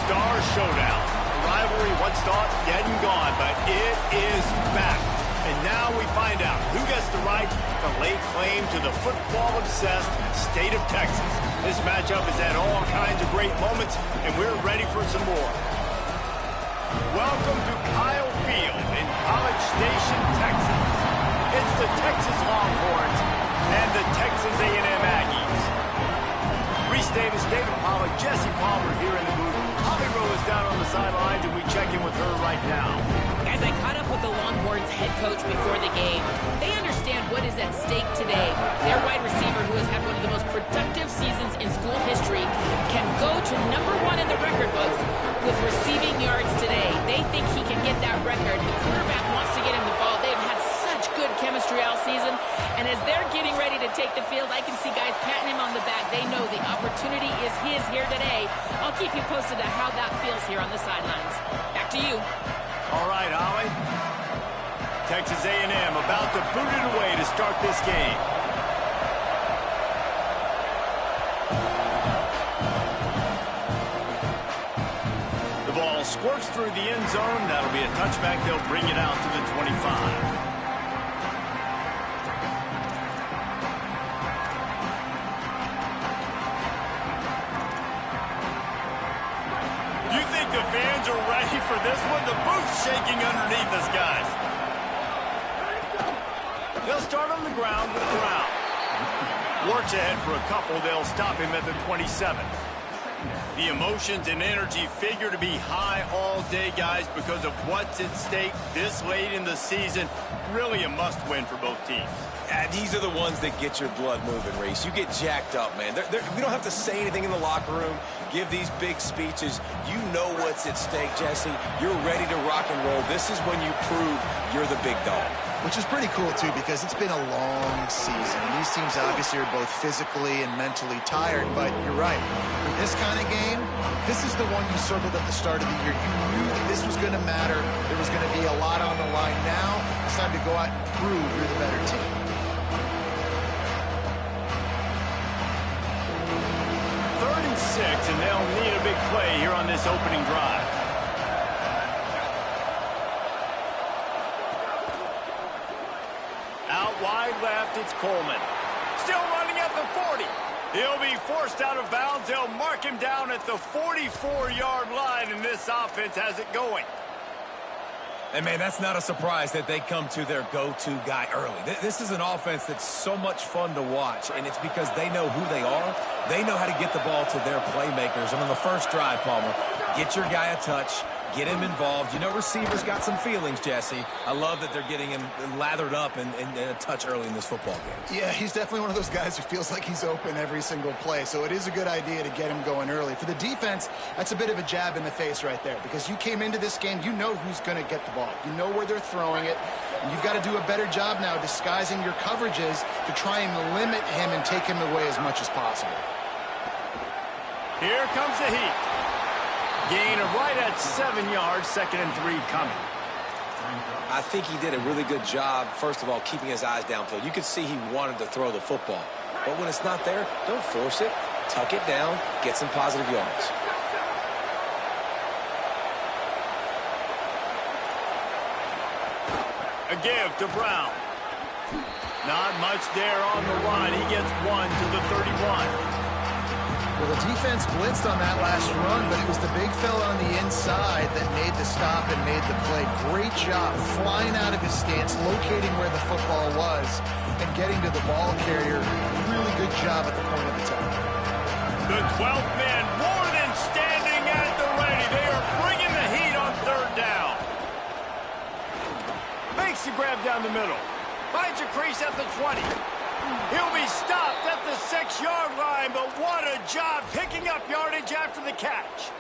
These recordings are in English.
Star Showdown. A rivalry once thought dead and gone, but it is back. And now we find out who gets the right to lay claim to the football-obsessed state of Texas. This matchup has had all kinds of great moments, and we're ready for some more. Welcome to Kyle Field in College Station, Texas. It's the Texas Longhorns and the Texas A&M Aggies. Reese Davis, David Pollack, Jesse Palmer here in the booth. Holly Rowe is down on the sidelines, and we check in with her right now. Guys, I caught up with the Longhorns head coach before the game. They understand what is at stake today. Their wide receiver, who has had one of the most productive seasons in school history, can go to #1 in the record books with receiving yards today. They think he can get that record. The quarterback wants to get him the ball. They've had such good chemistry all season. And as they're getting ready to take the field, I can see guys patting him on the back. They know the opportunity is his here today. I'll keep you posted on how that feels here on the sidelines. Back to you. All right, Holly. Texas A&M about to boot it away to start this game. The ball squirts through the end zone. That'll be a touchback. They'll bring it out to the 25. The fans are ready for this one. The booth's shaking underneath us, guys. They'll start on the ground with Brown. Works ahead for a couple. They'll stop him at the 27. The emotions and energy figure to be high all day, guys, because of what's at stake this late in the season. Really a must-win for both teams. These are the ones that get your blood moving, Reese. You get jacked up, man. We don't have to say anything in the locker room, give these big speeches. You know what's at stake, Jesse. You're ready to rock and roll. This is when you prove you're the big dog. Which is pretty cool, too, because it's been a long season. These teams obviously are both physically and mentally tired, but you're right. For this kind of game, this is the one you circled at the start of the year. You knew that this was going to matter. There was going to be a lot on the line. Now it's time to go out and prove you're the better team. Third and 6, and they'll need a big play here on this opening drive. Out wide left, it's Coleman. Still running at the 40. He'll be forced out of bounds. They'll mark him down at the 44-yard line, and this offense has it going. And, man, that's not a surprise that they come to their go-to guy early. This is an offense that's so much fun to watch, and it's because they know who they are. They know how to get the ball to their playmakers. And on the first drive, Palmer, get your guy a touch, get him involved. You know receivers got some feelings, Jesse. I love that they're getting him lathered up and a touch early in this football game. Yeah, he's definitely one of those guys who feels like he's open every single play, so it is a good idea to get him going early. For the defense, that's a bit of a jab in the face right there, because you came into this game, you know who's going to get the ball. You know where they're throwing it, and you've got to do a better job now disguising your coverages to try and limit him and take him away as much as possible. Here comes the heat. Gain of right at 7 yards, 2nd and 3 coming. I think he did a really good job, first of all, keeping his eyes downfield. You could see he wanted to throw the football. But when it's not there, don't force it. Tuck it down, get some positive yards. A give to Brown. Not much there on the line. He gets 1 to the 31. Well, the defense blitzed on that last run, but it was the big fella on the inside that made the stop and made the play. Great job flying out of his stance, locating where the football was, and getting to the ball carrier. Really good job at the point of attack. The 12th man more than standing at the ready. They are bringing the heat on 3rd down. Makes the grab down the middle. Finds a crease at the 20. He'll be stopped at the 6-yard line, but what a job picking up yardage after the catch.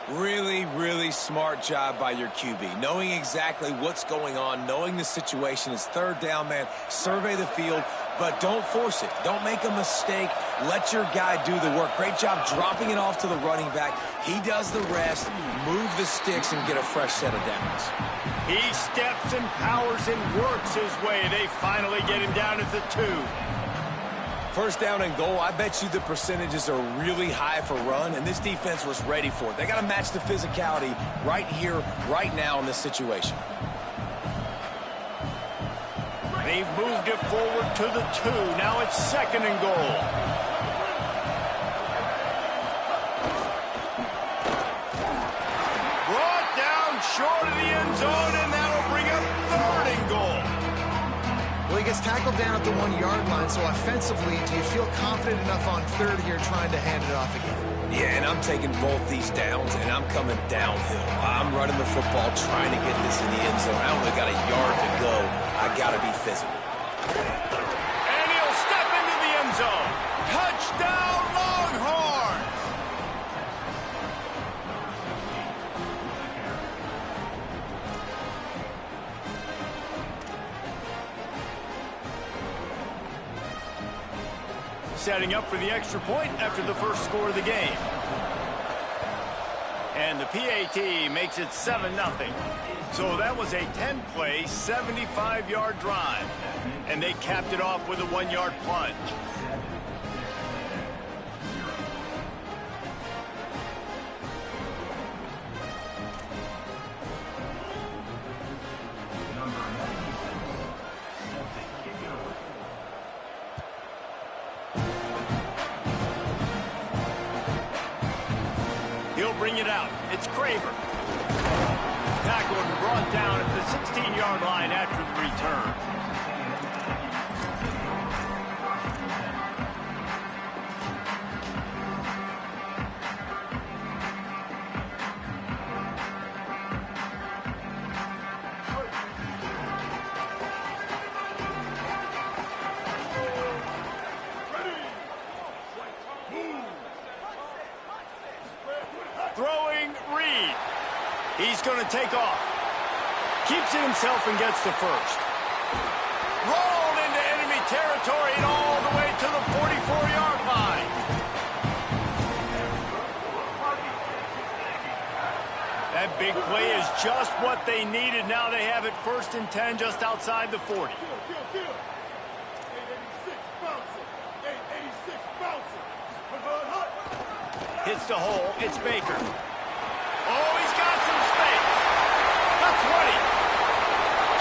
Really, really smart job by your QB. Knowing exactly what's going on, knowing the situation is 3rd down, man. Survey the field, but don't force it. Don't make a mistake. Let your guy do the work. Great job dropping it off to the running back. He does the rest, move the sticks, and get a fresh set of downs. He steps and powers and works his way. They finally get him down at the 2. First down and goal, I bet you the percentages are really high for run, and this defense was ready for it. They got to match the physicality right here, right now in this situation. They've moved it forward to the 2. Now it's second and goal. Brought down short of the end zone, and that'll bring up third and goal. Well, he gets tackled down at the 1-yard line, so offensively, do you feel confident enough on third here trying to hand it off again? Yeah, and I'm taking both these downs, and I'm coming downhill. I'm running the football, trying to get this in the end zone. I only got a yard to go. I got to be physical. And he'll step into the end zone. Touchdown, Longhorns! Setting up for the extra point after the first score of the game. And the PAT makes it 7-0. So that was a 10-play, 75-yard drive. And they capped it off with a 1-yard plunge. He'll bring it out. It's Craver. Tackled and brought down at the 16-yard line after the return. Throwing Reed. He's going to take off. Keeps it himself and gets the first. Rolled into enemy territory and all the way to the 44-yard line. That big play is just what they needed. Now they have it 1st and 10 just outside the 40. Hits the hole. It's Baker. Oh, he's got some space. The 20.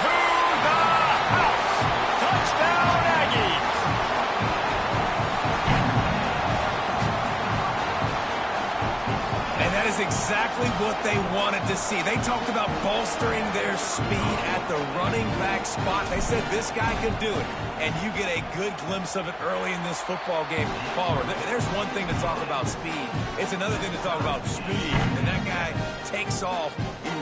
To the house. Touchdown, Aggies. And that is exactly what they wanted to see. They talked about bolstering their speed at the running back spot. They said this guy could do it. And you get a good glimpse of it early in this football game. Palmer, there's one thing to talk about speed. It's another thing to talk about speed. And that guy takes off,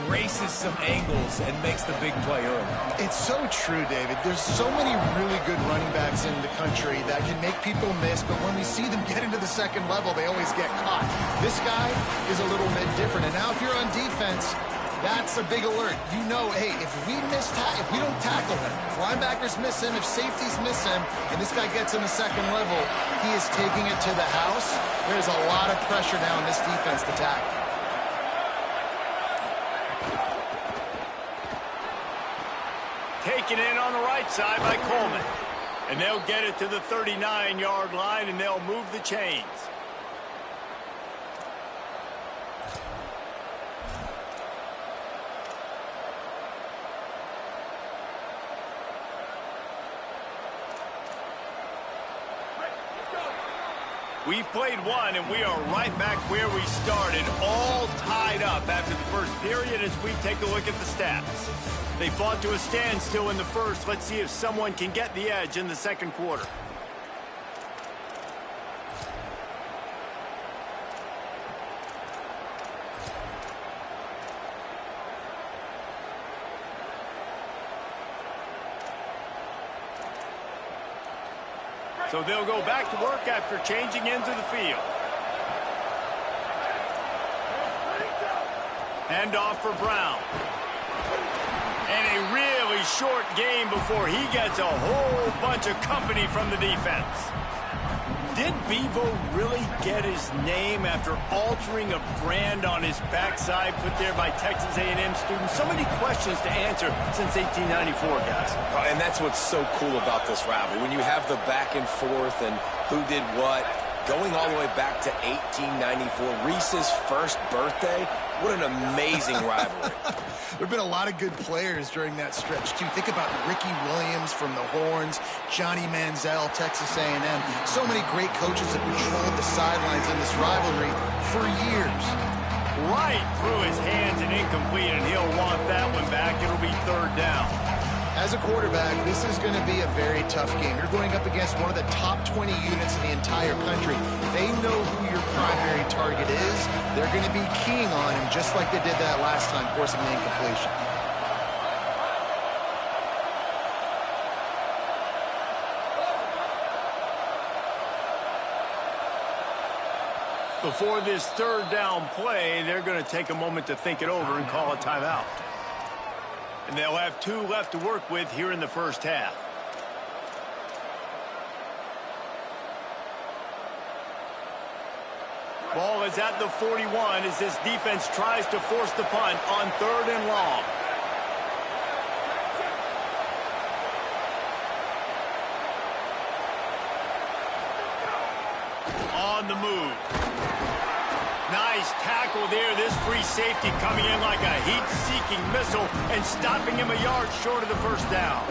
erases some angles, and makes the big play early. It's so true, David. There's so many really good running backs in the country that can make people miss, but when we see them get into the second level, they always get caught. This guy is a little bit different. And now if you're on defense, that's a big alert. You know, hey, if we don't tackle him, if linebackers miss him, if safeties miss him, and this guy gets in the second level, he is taking it to the house. There's a lot of pressure now on this defense to tackle. Taken in on the right side by Coleman. And they'll get it to the 39-yard line, and they'll move the chains. We've played one, and we are right back where we started, all tied up after the first period as we take a look at the stats. They fought to a standstill in the first. Let's see if someone can get the edge in the second quarter. So they'll go back to work after changing into the field. Handoff for Brown. And a really short game before he gets a whole bunch of company from the defense. Did BTHO really get his name after altering a brand on his backside put there by Texas A&M students? So many questions to answer since 1894, guys. And that's what's so cool about this rivalry. When you have the back and forth and who did what, going all the way back to 1894, Reese's first birthday. What an amazing rivalry. There have been a lot of good players during that stretch, too. Think about Ricky Williams from the Horns, Johnny Manziel, Texas A&M. So many great coaches have patrolled the sidelines in this rivalry for years. Right through his hands and incomplete, and he'll want that one back. It'll be third down. As a quarterback, this is going to be a very tough game. You're going up against one of the top 20 units in the entire country. They know who your primary target is. They're going to be keying on him just like they did that last time, forcing the incompletion. Before this third down play, they're going to take a moment to think it over and call a timeout. And they'll have 2 left to work with here in the first half. Ball is at the 41 as this defense tries to force the punt on 3rd and long. On the move. Nice tackle there. This free safety coming in like a heat-seeking missile and stopping him a yard short of the first down.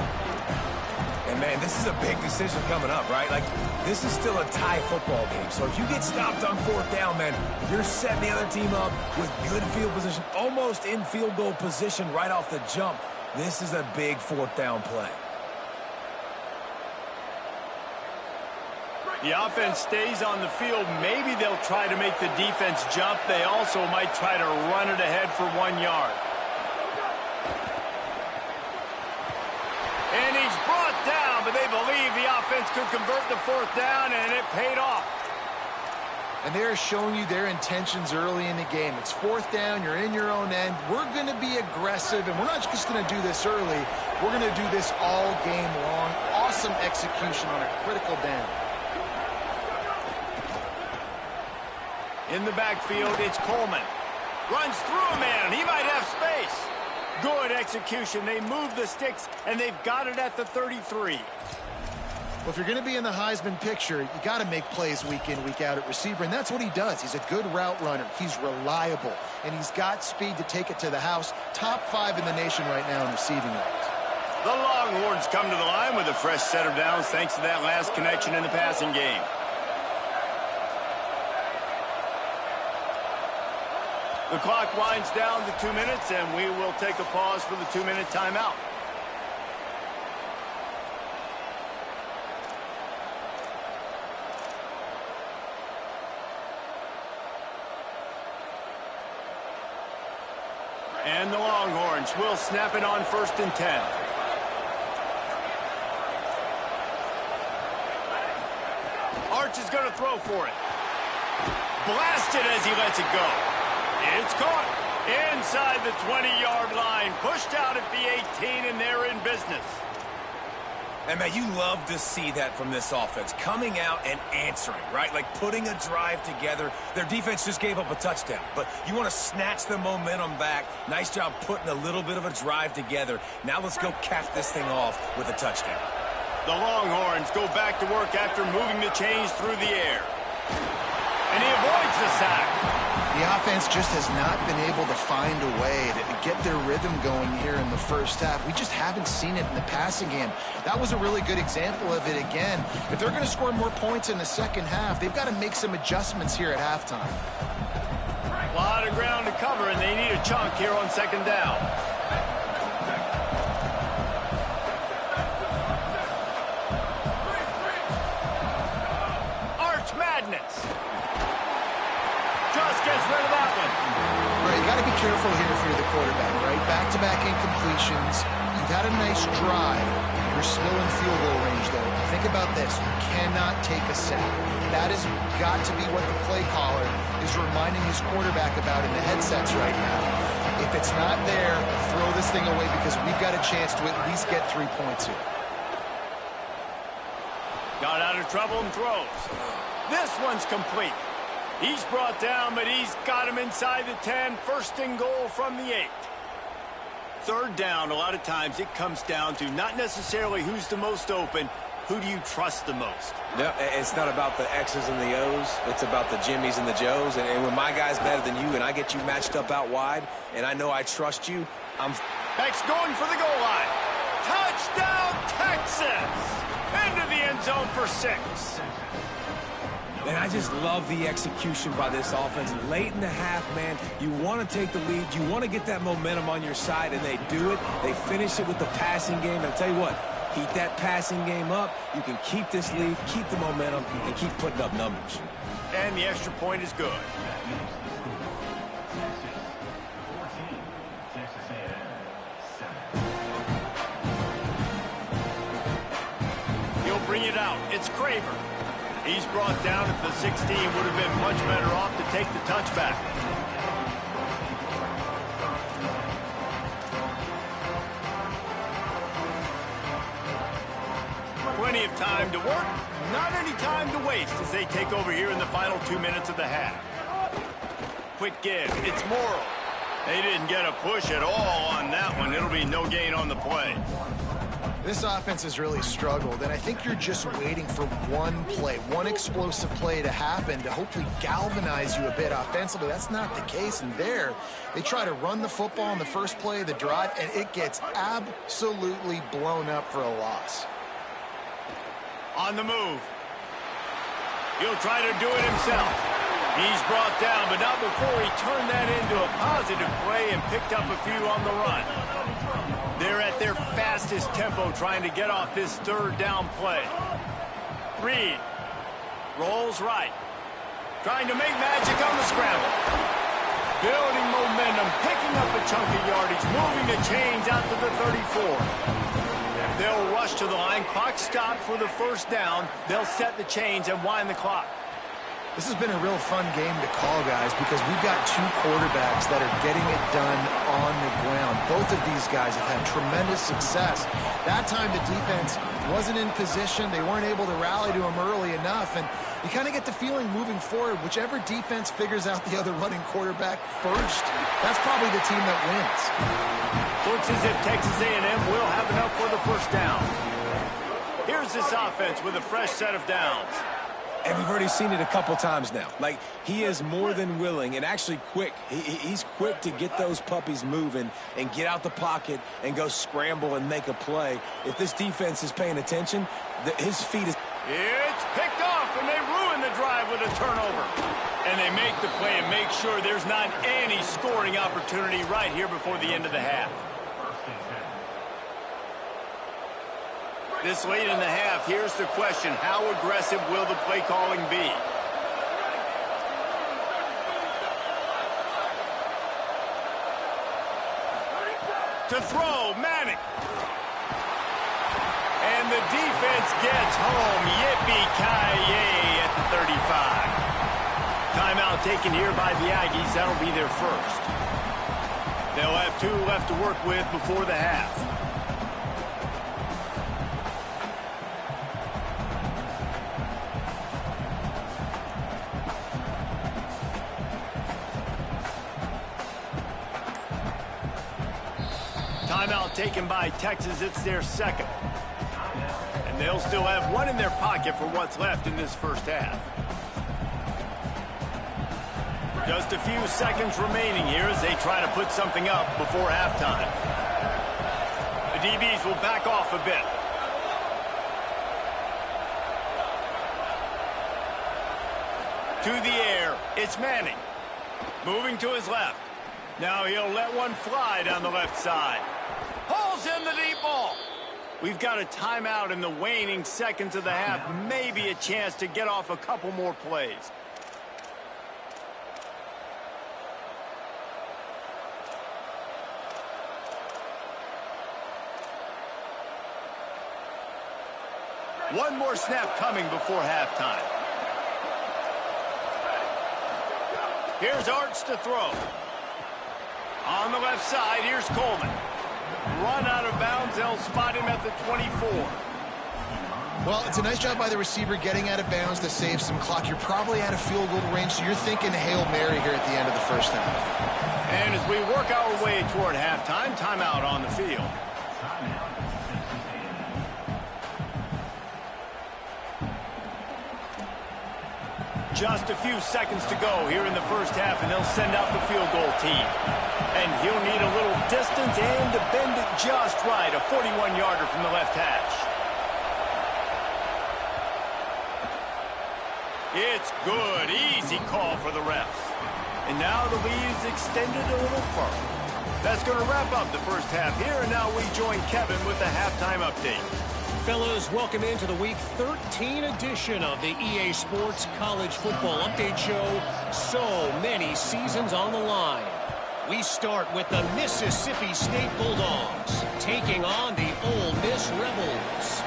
And, man, this is a big decision coming up, right? Like, this is still a tie football game. So if you get stopped on 4th down, man, you're setting the other team up with good field position, almost in field goal position right off the jump. This is a big 4th down play. The offense stays on the field. Maybe they'll try to make the defense jump. They also might try to run it ahead for 1 yard. And he's brought down, but they believe the offense could convert the 4th down, and it paid off. And they're showing you their intentions early in the game. It's 4th down. You're in your own end. We're going to be aggressive, and we're not just going to do this early. We're going to do this all game long. Awesome execution on a critical down. In the backfield, it's Coleman. Runs through a man. He might have space. Good execution. They move the sticks, and they've got it at the 33. Well, if you're going to be in the Heisman picture, you got to make plays week in, week out at receiver, and that's what he does. He's a good route runner. He's reliable, and he's got speed to take it to the house. Top 5 in the nation right now in receiving yards. The Longhorns come to the line with a fresh set of downs thanks to that last connection in the passing game. The clock winds down to 2 minutes, and we will take a pause for the 2-minute timeout. And the Longhorns will snap it on 1st and 10. Arch is going to throw for it. Blasted as he lets it go. It's caught inside the 20-yard line. Pushed out at the 18, and they're in business. And, man, you love to see that from this offense. Coming out and answering, right? Like putting a drive together. Their defense just gave up a touchdown. But you want to snatch the momentum back. Nice job putting a little bit of a drive together. Now let's go cap this thing off with a touchdown. The Longhorns go back to work after moving the chains through the air. And he avoids the sack. The offense just has not been able to find a way to get their rhythm going here in the first half. We just haven't seen it in the passing game. That was a really good example of it again. If they're going to score more points in the second half, they've got to make some adjustments here at halftime. A lot of ground to cover, and they need a chunk here on 2nd down. Arch Madness. Just gets rid of that one. All right, you got to be careful here if you're the quarterback, right? Back-to-back incompletions. You've had a nice drive. You're still in field goal range, though. Think about this. You cannot take a sack. That has got to be what the play caller is reminding his quarterback about in the headsets right now. If it's not there, throw this thing away because we've got a chance to at least get 3 points here. Got out of trouble and throws. This one's complete. He's brought down, but he's got him inside the 10. 1st and goal from the 8. 3rd down, a lot of times it comes down to not necessarily who's the most open, who do you trust the most? No, it's not about the X's and the O's. It's about the Jimmys and the Joes. And when my guy's better than you and I get you matched up out wide and I know I trust you, Beck's going for the goal line. Touchdown, Texas! Into the end zone for 6. And I just love the execution by this offense. Late in the half, man, you want to take the lead. You want to get that momentum on your side, and they do it. They finish it with the passing game. And I'll tell you what, keep that passing game up. You can keep this lead, keep the momentum, and keep putting up numbers. And the extra point is good. He'll bring it out. It's Craver. He's brought down at the 16. Would have been much better off to take the touchback. Plenty of time to work. Not any time to waste as they take over here in the final 2 minutes of the half. Quick give. It's Morrow. They didn't get a push at all on that one. It'll be no gain on the play. This offense has really struggled, and I think you're just waiting for one play, one explosive play to happen to hopefully galvanize you a bit offensively. That's not the case, and there, they try to run the football in the first play of the drive, and it gets absolutely blown up for a loss. On the move. He'll try to do it himself. He's brought down, but not before he turned that into a positive play and picked up a few on the run. They're at their fastest tempo trying to get off this third down play. Reed rolls right. Trying to make magic on the scramble. Building momentum, picking up a chunk of yardage, moving the chains out to the 34. They'll rush to the line. Clock stopped for the first down. They'll set the chains and wind the clock. This has been a real fun game to call, guys, because we've got two quarterbacks that are getting it done on the ground. Both of these guys have had tremendous success. That time the defense wasn't in position. They weren't able to rally to him early enough, and you kind of get the feeling moving forward, whichever defense figures out the other running quarterback first, that's probably the team that wins. Looks as if Texas A&M will have enough for the first down. Here's this offense with a fresh set of downs. And we've already seen it a couple times now. Like, he is more than willing and actually quick. He's quick to get those puppies moving and get out the pocket and go scramble and make a play. If this defense is paying attention, his feet is... It's picked off, and they ruin the drive with a turnover. And they make the play and make sure there's not any scoring opportunity right here before the end of the half. This late in the half, here's the question. How aggressive will the play calling be? To throw, Manning. And the defense gets home. Yippee-ki-yay at the 35. Timeout taken here by the Aggies. That'll be their first. They'll have 2 left to work with before the half. Timeout taken by Texas. It's their second. And they'll still have 1 in their pocket for what's left in this first half. Just a few seconds remaining here as they try to put something up before halftime. The DBs will back off a bit. To the air, it's Manning. Moving to his left. Now he'll let one fly down the left side. Pulls in the deep ball. We've got a timeout in the waning seconds of the half. Maybe a chance to get off a couple more plays. One more snap coming before halftime. Here's Arts to throw. On the left side, here's Coleman. Run out of bounds, they'll spot him at the 24. Well, it's a nice job by the receiver getting out of bounds to save some clock. You're probably out of field goal range, so you're thinking Hail Mary here at the end of the first half. And as we work our way toward halftime, timeout on the field. Just a few seconds to go here in the first half, and they'll send out the field goal team. And he'll need a little distance and to bend it just right. A 41-yarder from the left hash. It's good. Easy call for the refs. And now the lead is extended a little further. That's going to wrap up the first half here, and now we join Kevin with the halftime update. Fellas, welcome into the Week 13 edition of the EA Sports College Football Update Show. So many seasons on the line. We start with the Mississippi State Bulldogs taking on the Ole Miss Rebels.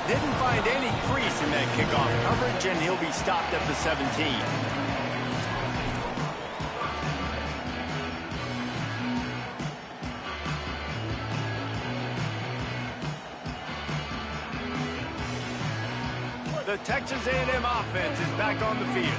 Didn't find any crease in that kickoff coverage, and he'll be stopped at the 17. The Texas A&M offense is back on the field.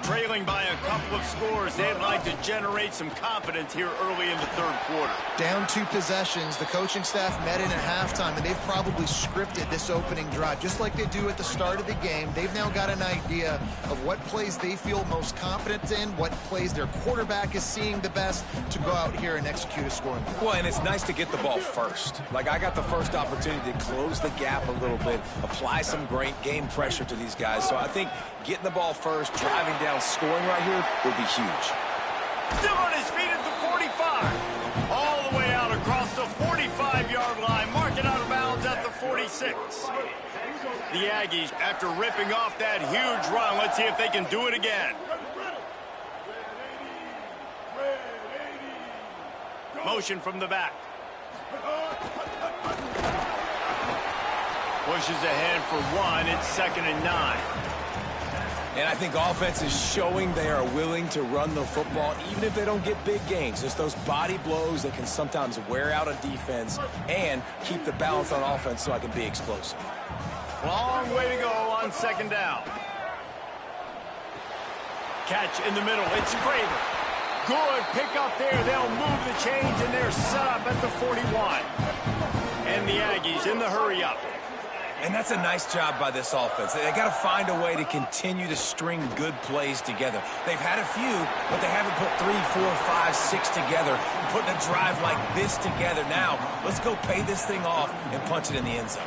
Trailing by a couple of scores, they'd like to generate some confidence here early in the third quarter. Down 2 possessions, the coaching staff met in at halftime, and they've probably scripted this opening drive. Just like they do at the start of the game, they've now got an idea of what plays they feel most confident in, what plays their quarterback is seeing the best to go out here and execute a scoring drive. Well, and it's nice to get the ball first. Like, I got the first opportunity to close the gap a little bit, apply some great game pressure to these guys. So I think getting the ball first, driving down, scoring right here will be huge. Still on his feet at the 45. All the way out across the 45-yard line. Marking out of bounds at the 46. The Aggies, after ripping off that huge run, let's see if they can do it again. Motion from the back. Pushes ahead for 1. It's 2nd and 9. And I think offense is showing they are willing to run the football, even if they don't get big gains. Just those body blows that can sometimes wear out a defense and keep the balance on offense so I can be explosive. Long way to go on 2nd down. Catch in the middle. It's Craver. Good pick up there. They'll move the chains, and they're set up at the 41. And the Aggies in the hurry-up. And that's a nice job by this offense. They got to find a way to continue to string good plays together. They've had a few, but they haven't put 3, 4, 5, 6 together, putting a drive like this together. Now, let's go pay this thing off and punch it in the end zone.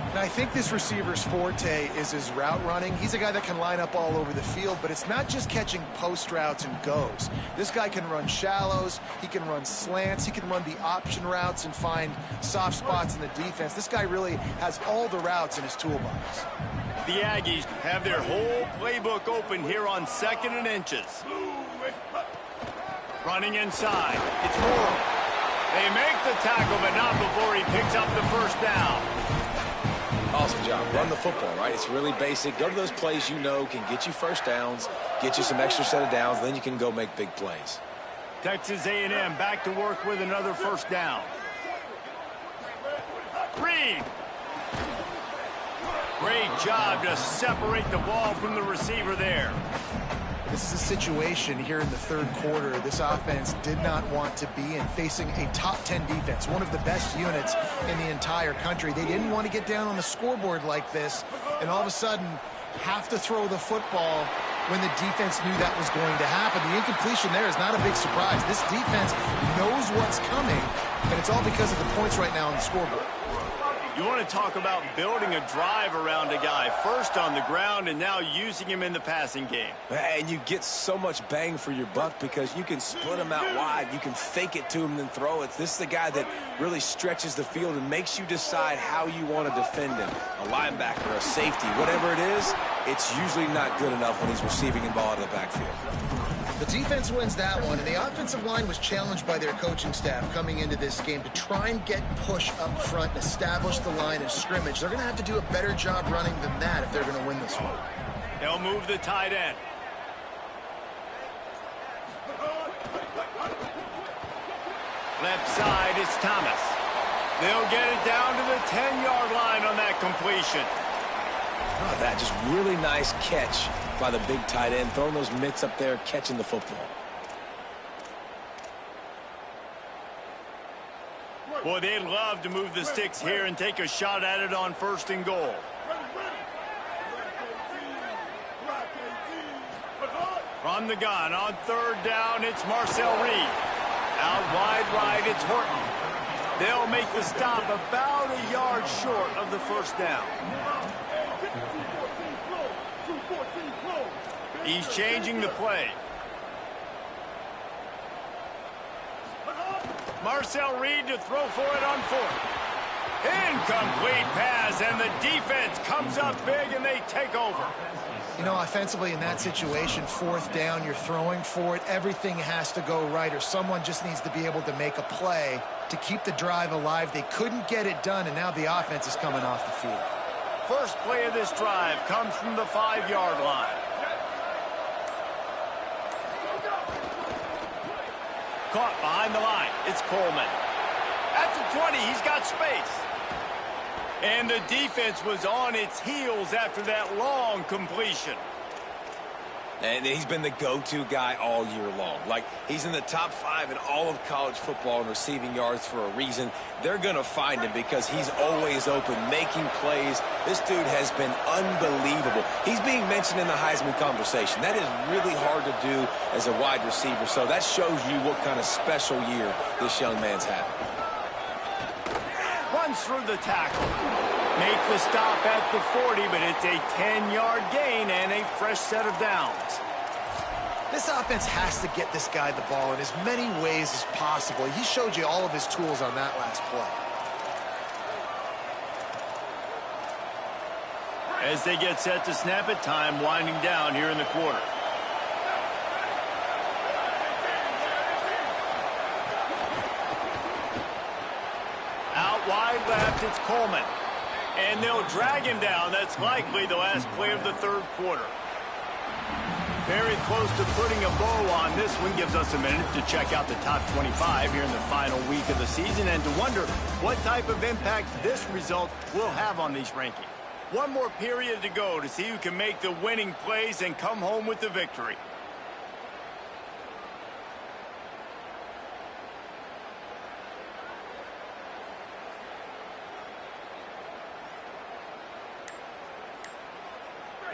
And I think this receiver's forte is his route running. He's a guy that can line up all over the field, but it's not just catching post routes and goes. This guy can run shallows, he can run slants, he can run the option routes and find soft spots in the defense. This guy really has all the routes in his toolbox. The Aggies have their whole playbook open here on 2nd and inches. Running inside. It's Moore. They make the tackle, but not before he picks up the first down. Awesome job. Run the football, right? It's really basic. Go to those plays you know can get you first downs, get you some extra set of downs, then you can go make big plays. Texas A&M back to work with another first down. Reed. Great job to separate the ball from the receiver there. This is a situation here in the third quarter this offense did not want to be in, facing a top 10 defense, one of the best units in the entire country. They didn't want to get down on the scoreboard like this and all of a sudden have to throw the football when the defense knew that was going to happen. The incompletion there is not a big surprise. This defense knows what's coming, and it's all because of the points right now on the scoreboard. You want to talk about building a drive around a guy, first on the ground and now using him in the passing game. And you get so much bang for your buck because you can split him out wide. You can fake it to him and then throw it. This is the guy that really stretches the field and makes you decide how you want to defend him. A linebacker, a safety, whatever it is, it's usually not good enough when he's receiving the ball out of the backfield. The defense wins that one, and the offensive line was challenged by their coaching staff coming into this game to try and get push up front and establish the line of scrimmage. They're going to have to do a better job running than that if they're going to win this one. They'll move the tight end. Left side, it's Thomas. They'll get it down to the 10-yard line on that completion. Oh, that just really nice catch by the big tight end, throwing those mitts up there, catching the football. Boy, they'd love to move the sticks here and take a shot at it on 1st and goal. From the gun on third down, it's Marcel Reed. Out wide right, it's Horton. They'll make the stop about a yard short of the first down. He's changing the play. Marcel Reed to throw for it on fourth. Incomplete pass, and the defense comes up big, and they take over. You know, offensively in that situation, fourth down, you're throwing for it. Everything has to go right, or someone just needs to be able to make a play to keep the drive alive. They couldn't get it done, and now the offense is coming off the field. First play of this drive comes from the 5-yard line. Caught behind the line. It's Coleman. At the 20, he's got space. And the defense was on its heels after that long completion. And he's been the go-to guy all year long. Like, he's in the top 5 in all of college football in receiving yards for a reason. They're going to find him because he's always open, making plays. This dude has been unbelievable. He's being mentioned in the Heisman conversation. That is really hard to do as a wide receiver. So that shows you what kind of special year this young man's having. Runs through the tackle. Make the stop at the 40, but it's a 10-yard gain and a fresh set of downs. This offense has to get this guy the ball in as many ways as possible. He showed you all of his tools on that last play. As they get set to snap it, time winding down here in the quarter. Out wide left, it's Coleman. And they'll drag him down. That's likely the last play of the third quarter. Very close to putting a bow on this one. Gives us a minute to check out the top 25 here in the final week of the season and to wonder what type of impact this result will have on these rankings. One more period to go to see who can make the winning plays and come home with the victory.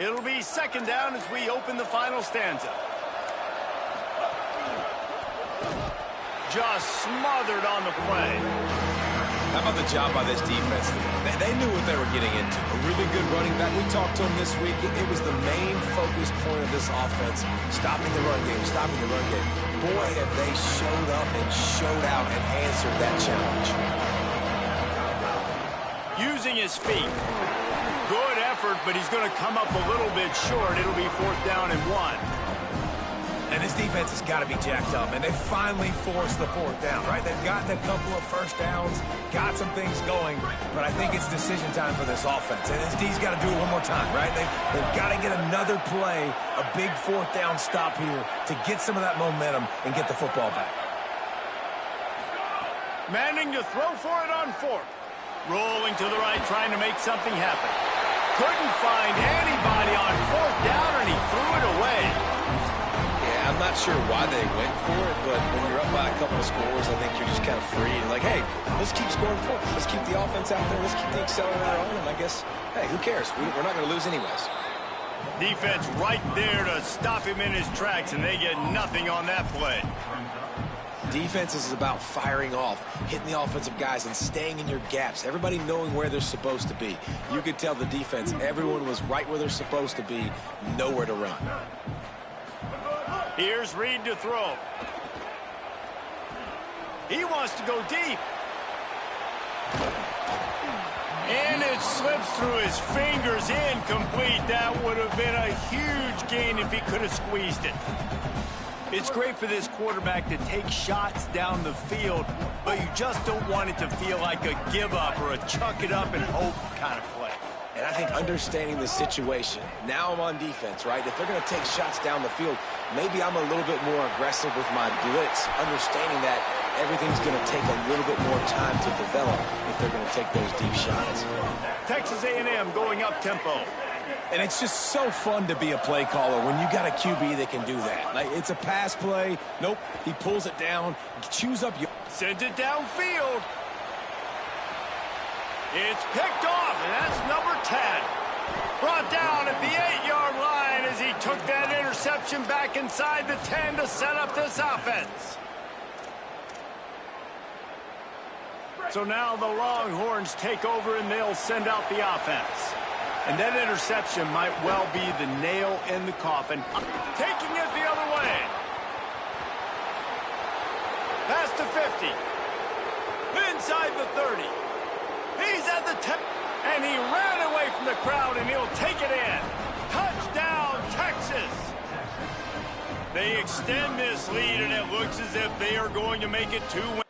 It'll be second down as we open the final stanza. Just smothered on the play. How about the job by this defense today? They knew what they were getting into. A really good running back. We talked to him this week. It was the main focus point of this offense. Stopping the run game, stopping the run game. Boy, have they showed up and showed out and answered that challenge. Using his feet. Good effort, but he's going to come up a little bit short. It'll be fourth down and 1. And this defense has got to be jacked up, and they finally forced the fourth down, right? They've gotten a couple of first downs, got some things going, but I think it's decision time for this offense. And this D's got to do it one more time, right? They've got to get another play, a big fourth down stop here to get some of that momentum and get the football back. Manning to throw for it on fourth. Rolling to the right, trying to make something happen. Couldn't find anybody on fourth down, and he threw it away. Yeah, I'm not sure why they went for it, but when you're up by a couple of scores, I think you're just kind of free. Like, hey, let's keep scoring points. Let's keep the offense out there. Let's keep the accelerator on, and I guess, hey, who cares? We're not going to lose anyways. Defense right there to stop him in his tracks, and they get nothing on that play. Defense is about firing off, hitting the offensive guys, and staying in your gaps. Everybody knowing where they're supposed to be. You could tell the defense, everyone was right where they're supposed to be, nowhere to run. Here's Reed to throw. He wants to go deep. And it slips through his fingers, incomplete. That would have been a huge gain if he could have squeezed it. It's great for this quarterback to take shots down the field, but you just don't want it to feel like a give-up or a chuck it up and hope kind of play. And I think understanding the situation, now I'm on defense, right? If they're going to take shots down the field, maybe I'm a little bit more aggressive with my blitz, understanding that everything's going to take a little bit more time to develop if they're going to take those deep shots. Texas A&M going up tempo. And it's just so fun to be a play caller when you got a QB that can do that. Like, it's a pass play. Nope, he pulls it down, chews up your... Sends it downfield. It's picked off, and that's number 10. Brought down at the 8-yard line as he took that interception. interception back inside the 10 to set up this offense. So now the Longhorns take over and they'll send out the offense. And that interception might well be the nail in the coffin. Taking it the other way. Pass to 50. Inside the 30. He's at the 10. And he ran away from the crowd, and he'll take it in. Touchdown, Texas. They extend this lead, and it looks as if they are going to make it 2 wins.